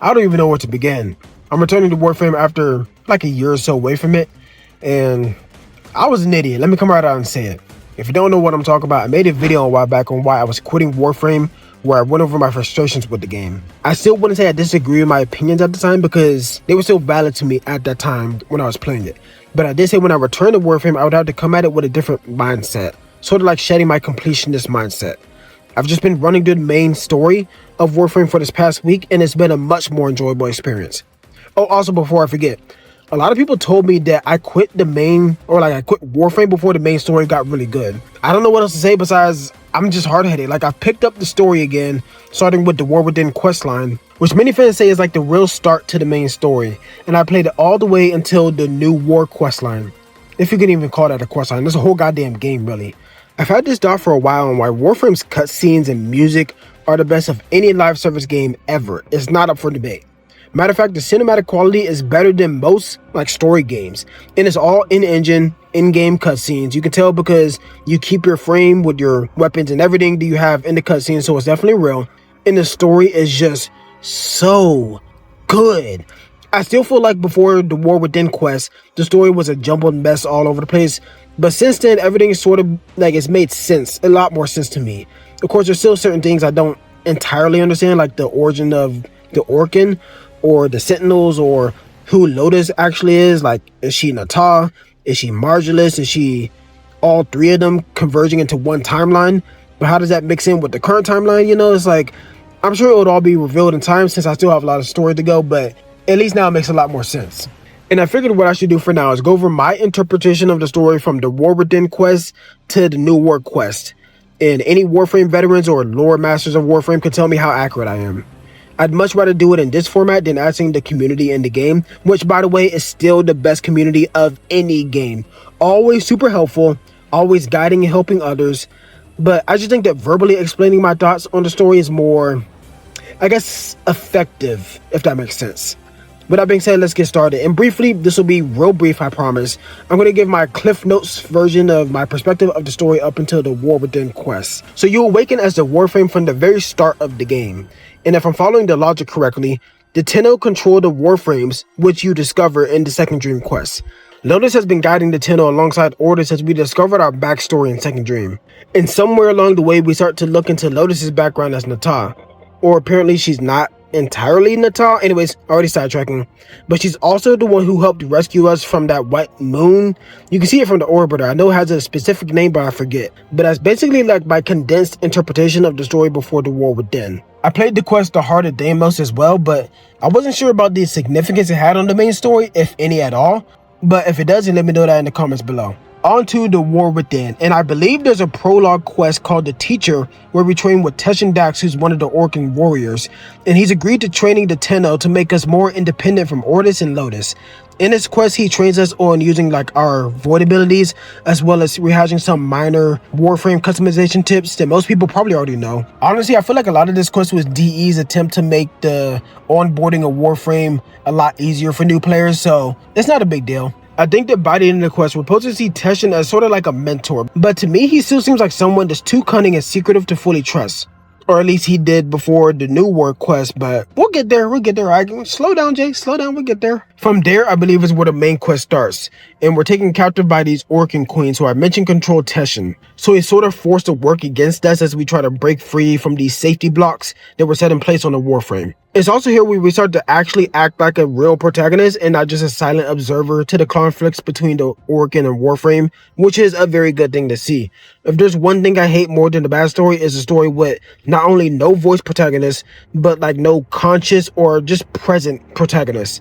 I don't even know where to begin. I'm returning to Warframe after like a year or so away from it, and I was an idiot. Let me come right out and say it. If you don't know what I'm talking about, I made a video a while back on why I was quitting Warframe, where I went over my frustrations with the game. I still wouldn't say I disagree with my opinions at the time because they were still valid to me at that time when I was playing it. But I did say when I returned to Warframe, I would have to come at it with a different mindset, sort of like shedding my completionist mindset. I've just been running through the main story of Warframe for this past week, and it's been a much more enjoyable experience. Oh, also before I forget, a lot of people told me that I quit the main, or like I quit Warframe before the main story got really good. I don't know what else to say besides I'm just hard-headed. Like, I've picked up the story again, starting with the War Within questline, which many fans say is like the real start to the main story, and I played it all the way until the new War questline, if you can even call that a questline. There's a whole goddamn game, really. I've had this thought for a while on why Warframe's cutscenes and music are the best of any live service game ever. It's not up for debate. Matter of fact, the cinematic quality is better than most like story games, and it's all in-engine, in-game cutscenes. You can tell because you keep your frame with your weapons and everything that you have in the cutscene, so it's definitely real. And the story is just so good. I still feel like before the War Within quest, the story was a jumbled mess all over the place. But since then, everything is sort of like it's made sense, a lot more sense to me. Of course, there's still certain things I don't entirely understand, like the origin of the Orkin or the Sentinels, or who Lotus actually is. Like, is she Natah? Is she Margulis? Is she all three of them converging into one timeline? But how does that mix in with the current timeline? You know, it's like, I'm sure it would all be revealed in time since I still have a lot of story to go, but at least now it makes a lot more sense. And I figured what I should do for now is go over my interpretation of the story from the War Within quest to the new War quest. And any Warframe veterans or lore masters of Warframe can tell me how accurate I am. I'd much rather do it in this format than asking the community in the game, which, by the way, is still the best community of any game. Always super helpful, always guiding and helping others. But I just think that verbally explaining my thoughts on the story is more, I guess, effective, if that makes sense. With that being said, let's get started. And briefly, this will be real brief, I promise. I'm going to give my Cliff Notes version of my perspective of the story up until the War Within quest. So you awaken as the Warframe from the very start of the game. And if I'm following the logic correctly, the Tenno control the Warframes, which you discover in the Second Dream quest. Lotus has been guiding the Tenno alongside Orders as we discovered our backstory in Second Dream. And somewhere along the way, we start to look into Lotus's background as Natah. Or apparently she's not entirely Natah. Anyways, already sidetracking. But she's also the one who helped rescue us from that white moon. You can see it from the orbiter. I know it has a specific name, but I forget. But that's basically like my condensed interpretation of the story before the War Within. I played the quest The Heart of Deimos as well, but I wasn't sure about the significance it had on the main story, if any at all. But if it does, then let me know that in the comments below. On to the War Within, and I believe there's a prologue quest called The Teacher, where we train with Teshin Dax, who's one of the Orkin warriors, and he's agreed to training the Tenno to make us more independent from Ordis and Lotus. In this quest, he trains us on using like our void abilities, as well as rehashing some minor Warframe customization tips that most people probably already know. Honestly, I feel like a lot of this quest was DE's attempt to make the onboarding of Warframe a lot easier for new players, so it's not a big deal. I think that by the end of the quest, we're supposed to see Teshin as sort of like a mentor, but to me, he still seems like someone that's too cunning and secretive to fully trust. Or at least he did before the new War quest, but we'll get there, slow down, Jay, slow down, we'll get there. From there, I believe is where the main quest starts, and we're taken captive by these Orkin queens who I mentioned control Teshin. So he's sort of forced to work against us as we try to break free from these safety blocks that were set in place on the Warframe. It's also here where we start to actually act like a real protagonist and not just a silent observer to the conflicts between the Orkin and Warframe, which is a very good thing to see. If there's one thing I hate more than the bad story, is a story with not only no voice protagonists, but like no conscious or just present protagonists.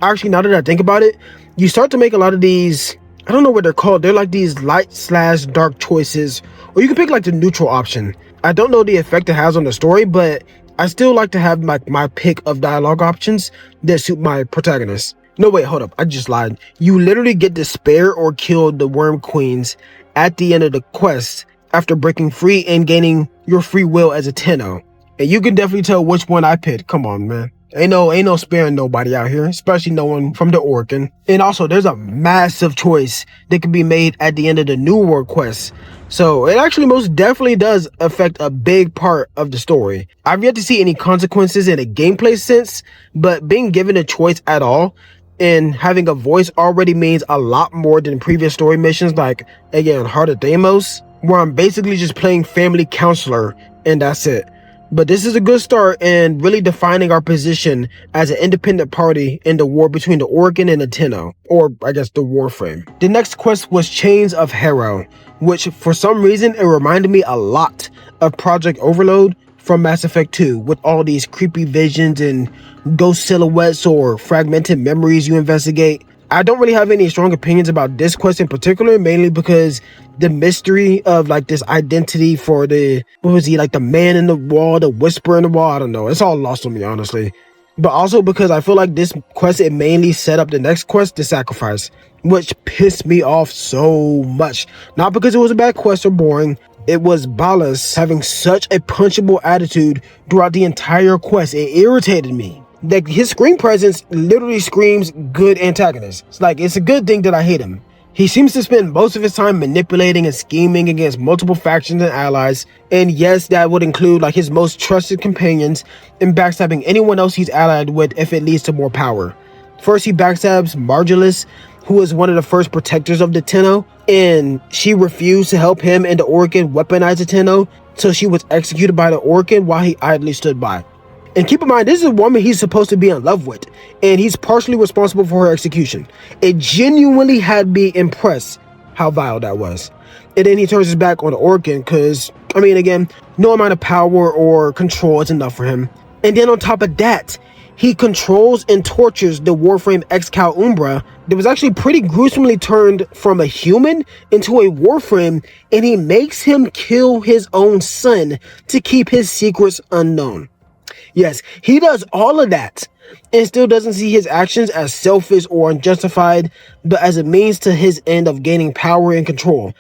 Actually, now that I think about it, you start to make a lot of these, I don't know what they're called, they're like these light/dark choices, or you can pick like the neutral option. I don't know the effect it has on the story, but I still like to have my pick of dialogue options that suit my protagonist. No, wait, hold up, I just lied. You literally get to spare or kill the Worm Queens at the end of the quest after breaking free and gaining your free will as a Tenno. And you can definitely tell which one I picked. Come on, man. Ain't no sparing nobody out here, especially no one from the Orkin. And also, there's a massive choice that can be made at the end of the New World quest. So it actually most definitely does affect a big part of the story. I've yet to see any consequences in a gameplay sense, but being given a choice at all and having a voice already means a lot more than previous story missions like, again, Heart of Deimos, where I'm basically just playing family counselor and that's it. But this is a good start in really defining our position as an independent party in the war between the Orkin and the Tenno, or I guess the Warframe. The next quest was Chains of Harrow, which for some reason it reminded me a lot of Project Overload from Mass Effect 2, with all these creepy visions and ghost silhouettes or fragmented memories you investigate. I don't really have any strong opinions about this quest in particular, mainly because the mystery of like this identity for the, what was he, like the man in the wall, the whisper in the wall, I don't know. It's all lost on me, honestly. But also because I feel like this quest, it mainly set up the next quest, the sacrifice, which pissed me off so much. Not because it was a bad quest or boring. It was Ballas having such a punchable attitude throughout the entire quest. It irritated me. Like, his screen presence literally screams good antagonist. It's like, it's a good thing that I hate him. He seems to spend most of his time manipulating and scheming against multiple factions and allies. And yes, that would include like his most trusted companions and backstabbing anyone else he's allied with if it leads to more power. First, he backstabs Margulis, who was one of the first protectors of the Tenno, and she refused to help him and the Orkin weaponize the Tenno, so she was executed by the Orkin while he idly stood by. And keep in mind, this is a woman he's supposed to be in love with, and he's partially responsible for her execution. It genuinely had me impressed how vile that was. And then he turns his back on the Orkin because, I mean, again, no amount of power or control is enough for him. And then on top of that, he controls and tortures the Warframe Excalibur Umbra that was actually pretty gruesomely turned from a human into a Warframe, and he makes him kill his own son to keep his secrets unknown. Yes, he does all of that and still doesn't see his actions as selfish or unjustified, but as a means to his end of gaining power and control,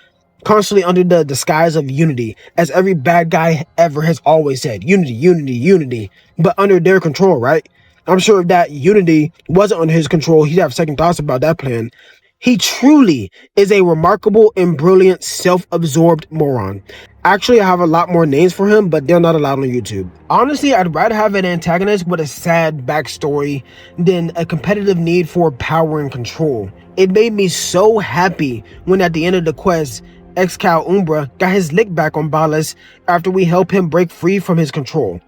constantly under the disguise of unity, as every bad guy ever has always said. Unity, unity, unity, but under their control, right? I'm sure if that unity wasn't under his control, he'd have second thoughts about that plan. He truly is a remarkable and brilliant self-absorbed moron. Actually, I have a lot more names for him, but they're not allowed on YouTube. Honestly, I'd rather have an antagonist with a sad backstory than a competitive need for power and control. It made me so happy when at the end of the quest, Excalibur Umbra got his lick back on Ballas after we helped him break free from his control.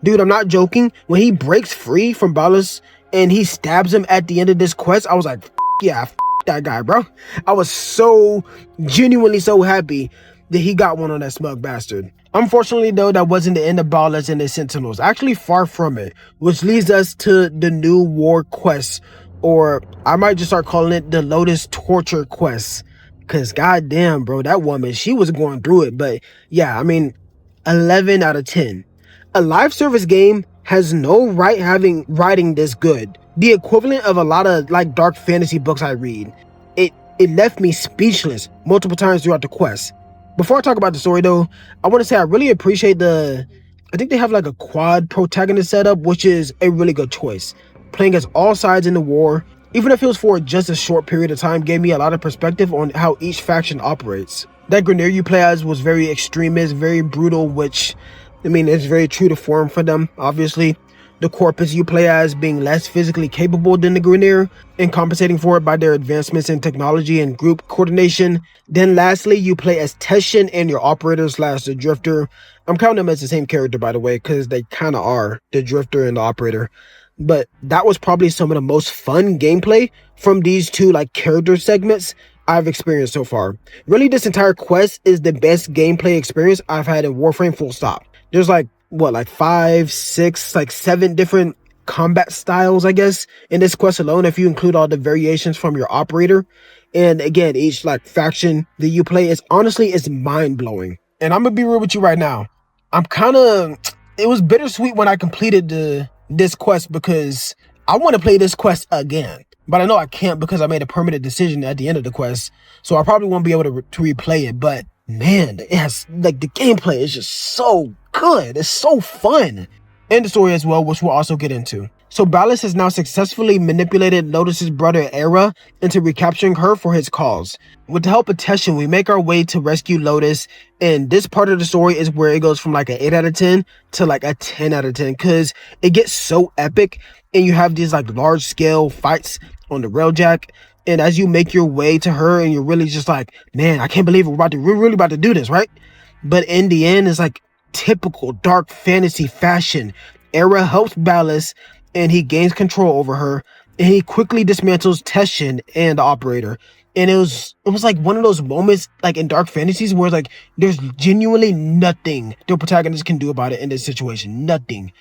Dude, I'm not joking. When he breaks free from Ballas and he stabs him at the end of this quest, I was like, yeah, that guy, bro. I was so genuinely so happy that he got one on that smug bastard. Unfortunately, though, that wasn't the end of Ballas and the Sentinels. Actually, far from it, which leads us to the new war quest, or I might just start calling it the Lotus Torture quest. Cause goddamn, bro, that woman, she was going through it. But yeah, I mean, 11 out of 10. A live service game has no right writing this good. The equivalent of a lot of like dark fantasy books I read. It left me speechless multiple times throughout the quest. Before I talk about the story though, I want to say I really appreciate I think they have like a quad protagonist setup, which is a really good choice. Playing as all sides in the war, even if it was for just a short period of time, gave me a lot of perspective on how each faction operates. That Grineer you play as was very extremist, very brutal, which, I mean, it's very true to form for them, obviously. The Corpus you play as being less physically capable than the Grineer, and compensating for it by their advancements in technology and group coordination. Then lastly, you play as Teshin and your operator / the Drifter. I'm counting them as the same character, by the way, because they kind of are, the Drifter and the operator. But that was probably some of the most fun gameplay from these two like character segments I've experienced so far. Really, this entire quest is the best gameplay experience I've had in Warframe, full stop. There's like, what, like 5, 6, like 7 different combat styles, I guess, in this quest alone, if you include all the variations from your operator. And again, each like faction that you play is honestly, it's mind-blowing. And I'm gonna be real with you right now. It was bittersweet when I completed this quest because I want to play this quest again. But I know I can't because I made a permanent decision at the end of the quest. So I probably won't be able to replay it. But man, it has, like, the gameplay is just so good. It's so fun. And the story as well, which we'll also get into. So Ballas has now successfully manipulated Lotus's brother Era into recapturing her for his cause. With the help of Teshin, we make our way to rescue Lotus, and this part of the story is where it goes from like an 8 out of 10 to like a 10 out of 10, because it gets so epic, and you have these like large scale fights on the railjack, and as you make your way to her, and you're really just like, man, I can't believe we're really about to do this, right? But in the end, it's like typical dark fantasy fashion. Era helps Ballas, and he gains control over her, and he quickly dismantles Teshin and the operator. And it was like one of those moments like in dark fantasies where it's like there's genuinely nothing the protagonist can do about it in this situation. Nothing.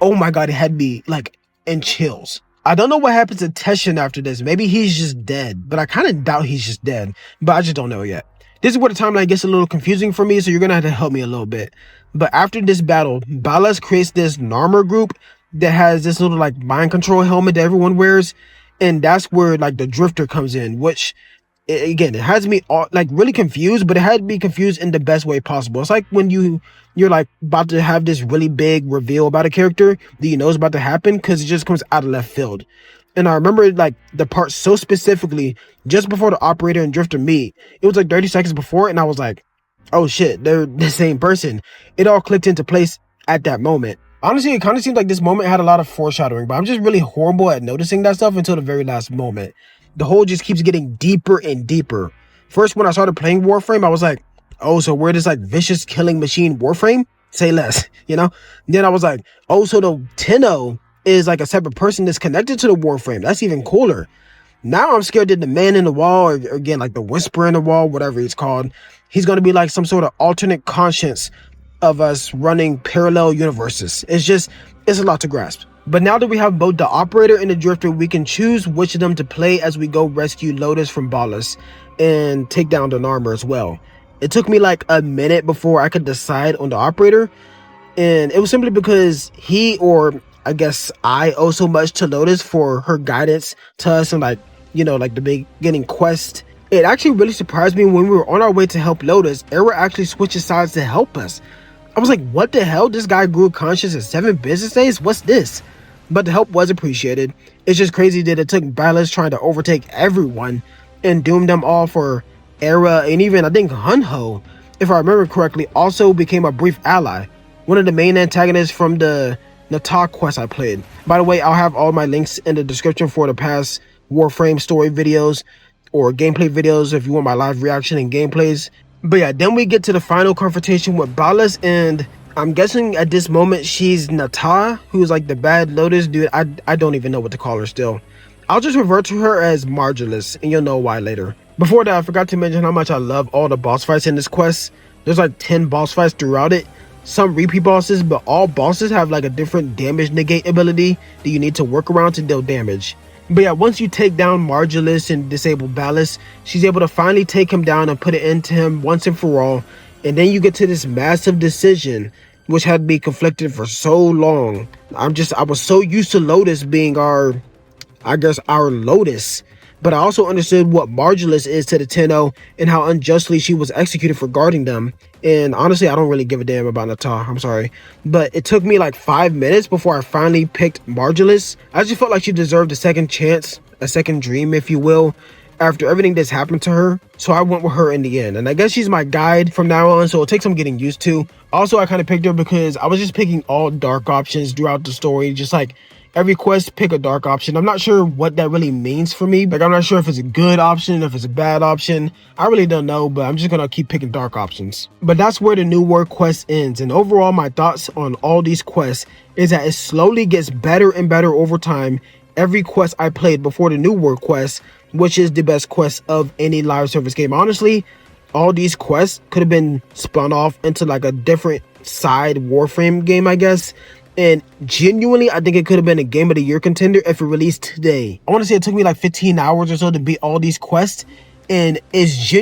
Oh my god, it had me like in chills. I don't know what happens to Teshin after this. Maybe he's just dead, but I kind of doubt he's just dead, but I just don't know yet. This is where the timeline gets a little confusing for me, so you're gonna have to help me a little bit. But after this battle, Ballas creates this Narmer group that has this little like mind control helmet that everyone wears, and that's where like the Drifter comes in, which again, it has me all like really confused, but it had me confused in the best way possible. It's like when you're like about to have this really big reveal about a character that you know is about to happen, because it just comes out of left field. And I remember like the part so specifically just before the operator and Drifter meet. It was like 30 seconds before, and I was like, oh shit, they're the same person. It all clicked into place at that moment. Honestly, it kind of seems like this moment had a lot of foreshadowing, but I'm just really horrible at noticing that stuff until the very last moment. The hole just keeps getting deeper and deeper. First, when I started playing Warframe, I was like, oh, so we're this like vicious killing machine Warframe? Say less, you know? Then I was like, oh, so the Tenno is like a separate person that's connected to the Warframe. That's even cooler. Now I'm scared that the man in the wall, or again, like the whisper in the wall, whatever it's called, he's going to be like some sort of alternate conscience of us running parallel universes. It's a lot to grasp. But now that we have both the operator and the Drifter, we can choose which of them to play as we go rescue Lotus from Ballas and take down the Narmer as well. It took me like a minute before I could decide on the operator, and it was simply because he, or I guess I, owe so much to Lotus for her guidance to us and like, you know, like the beginning quest. It actually really surprised me when we were on our way to help Lotus, Era actually switches sides to help us. I was like, what the hell? This guy grew conscious in 7 business days? What's this? But the help was appreciated. It's just crazy that it took Ballas trying to overtake everyone and doom them all for Era, and even I think Hunho, if I remember correctly, also became a brief ally. One of the main antagonists from the Natah quest I played. By the way, I'll have all my links in the description for the past Warframe story videos or gameplay videos if you want my live reaction and gameplays. But yeah, then we get to the final confrontation with Ballas, and I'm guessing at this moment she's Natah, who's like the bad Lotus dude. I don't even know what to call her still. I'll just revert to her as Margulis, and you'll know why later. Before that, I forgot to mention how much I love all the boss fights in this quest. There's like 10 boss fights throughout it. Some repeat bosses, but all bosses have like a different damage negate ability that you need to work around to deal damage. But yeah, once you take down Margulis and disable Ballas, she's able to finally take him down and put it into him once and for all. And then you get to this massive decision, which had me conflicted for so long. I was so used to Lotus being our Lotus. But I also understood what Margulis is to the Tenno and how unjustly she was executed for guarding them. And honestly, I don't really give a damn about Natah, I'm sorry. But it took me like 5 minutes before I finally picked Margulis. I just felt like she deserved a second chance, a second dream, if you will, after everything that's happened to her. So I went with her in the end. And I guess she's my guide from now on, so it'll take some getting used to. Also, I kind of picked her because I was just picking all dark options throughout the story, just like every quest, pick a dark option. I'm not sure what that really means for me. Like, I'm not sure if it's a good option, if it's a bad option. I really don't know, but I'm just gonna keep picking dark options. But that's where the New World quest ends. And overall, my thoughts on all these quests is that it slowly gets better and better over time. Every quest I played before the New World quest, which is the best quest of any live service game. Honestly, all these quests could have been spun off into like a different side Warframe game, I guess. And genuinely, I think it could have been a Game of the Year contender if it released today. I want to say it took me like 15 hours or so to beat all these quests. And it's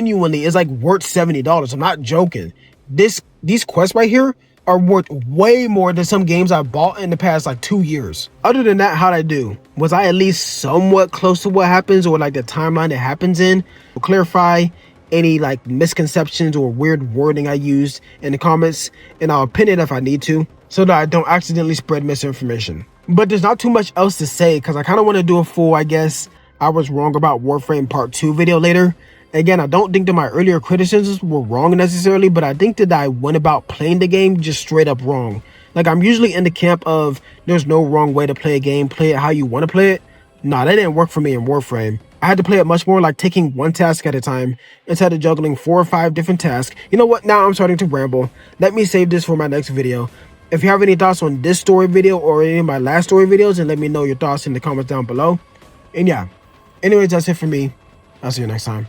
like worth $70. I'm not joking. These quests right here are worth way more than some games I bought in the past like 2 years. Other than that, how'd I do? Was I at least somewhat close to what happens, or like the timeline it happens in? We'll clarify any like misconceptions or weird wording I used in the comments, and I'll pin it if I need to, so that I don't accidentally spread misinformation. But there's not too much else to say because I kind of want to do a full, I guess, I was wrong about Warframe Part 2 video later. Again, I don't think that my earlier criticisms were wrong necessarily, but I think that I went about playing the game just straight up wrong. Like, I'm usually in the camp of there's no wrong way to play a game, play it how you want to play it. Nah, that didn't work for me in Warframe. I had to play it much more like taking one task at a time instead of juggling 4 or 5 different tasks. You know what? Now I'm starting to ramble. Let me save this for my next video. If you have any thoughts on this story video or any of my last story videos, then let me know your thoughts in the comments down below. And yeah, anyways, that's it for me. I'll see you next time.